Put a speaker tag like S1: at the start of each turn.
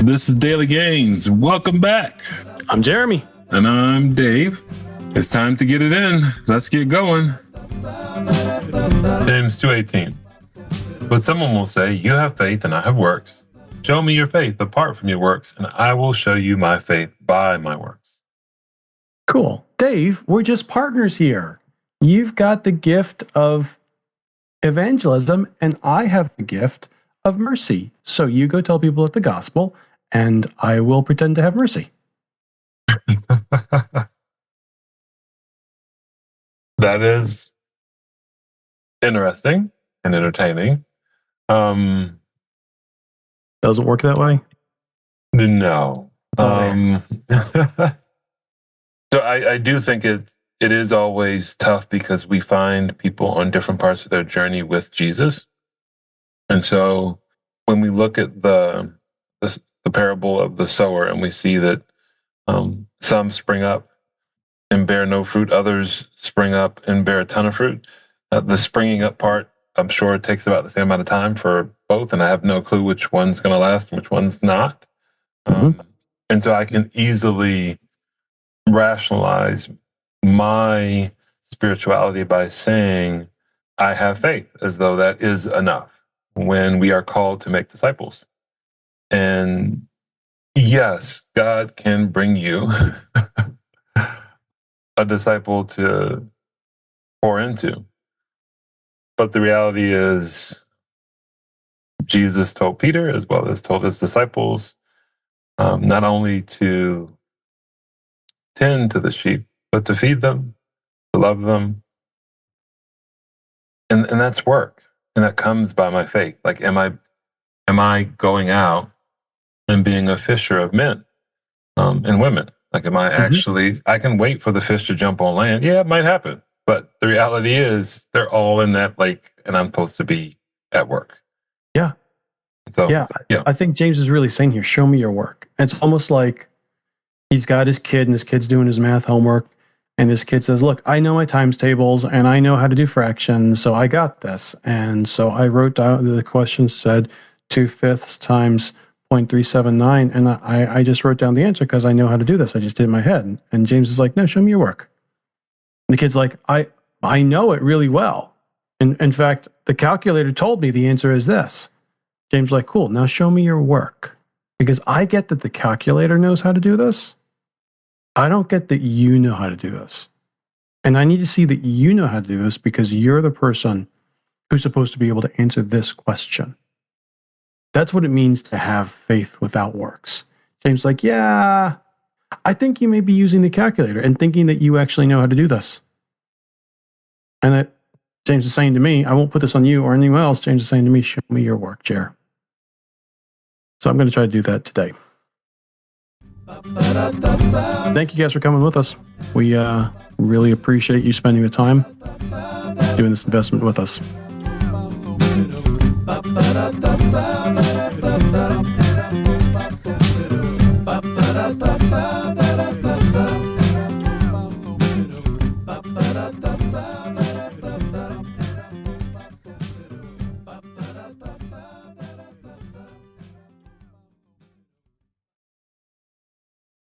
S1: This is Daily Gains. Welcome back.
S2: I'm Jeremy.
S1: And I'm Dave. It's time to get it in. Let's get going.
S3: James 2:18. But someone will say, you have faith and I have works. Show me your faith apart from your works, and I will show you my faith by my works.
S2: Cool. Dave, we're just partners here. You've got the gift of evangelism, and I have the gift of mercy. So you go tell people the gospel, and I will pretend to have mercy.
S3: That is interesting and entertaining.
S2: Doesn't work that way?
S3: No. So I do think it is always tough because we find people on different parts of their journey with Jesus. And so when we look at the parable of the sower and we see that some spring up and bear no fruit, others spring up and bear a ton of fruit. The springing up part, I'm sure it takes about the same amount of time for both, and I have no clue which one's going to last and which one's not. And so I can easily rationalize my spirituality by saying I have faith, as though that is enough when we are called to make disciples. And yes, God can bring you a disciple to pour into. But the reality is, Jesus told Peter, as well as told his disciples, not only to tend to the sheep, but to feed them, to love them. And that's work. And that comes by my faith. Like, am I going out and being a fisher of men and women? Like, am I actually, I can wait for the fish to jump on land. Yeah, it might happen. But the reality is they're all in that lake and I'm supposed to be at work.
S2: Yeah.
S3: So,
S2: I think James is really saying here, show me your work. And it's almost like he's got his kid and his kid's doing his math homework. And his kid says, look, I know my times tables and I know how to do fractions. So I got this. And so I wrote down, the question said 2/5 times 0.379. And I just wrote down the answer because I know how to do this. I just did it in my head. And James is like, no, show me your work. And the kid's like, I know it really well. And in fact, the calculator told me the answer is this. James is like, cool, now show me your work. Because I get that the calculator knows how to do this. I don't get that you know how to do this. And I need to see that you know how to do this because you're the person who's supposed to be able to answer this question. That's what it means to have faith without works. James is like, yeah, I think you may be using the calculator and thinking that you actually know how to do this. And that James is saying to me, I won't put this on you or anyone else. James is saying to me, show me your work, Jer. So I'm going to try to do that today. Thank you guys for coming with us. We really appreciate you spending the time doing this investment with us.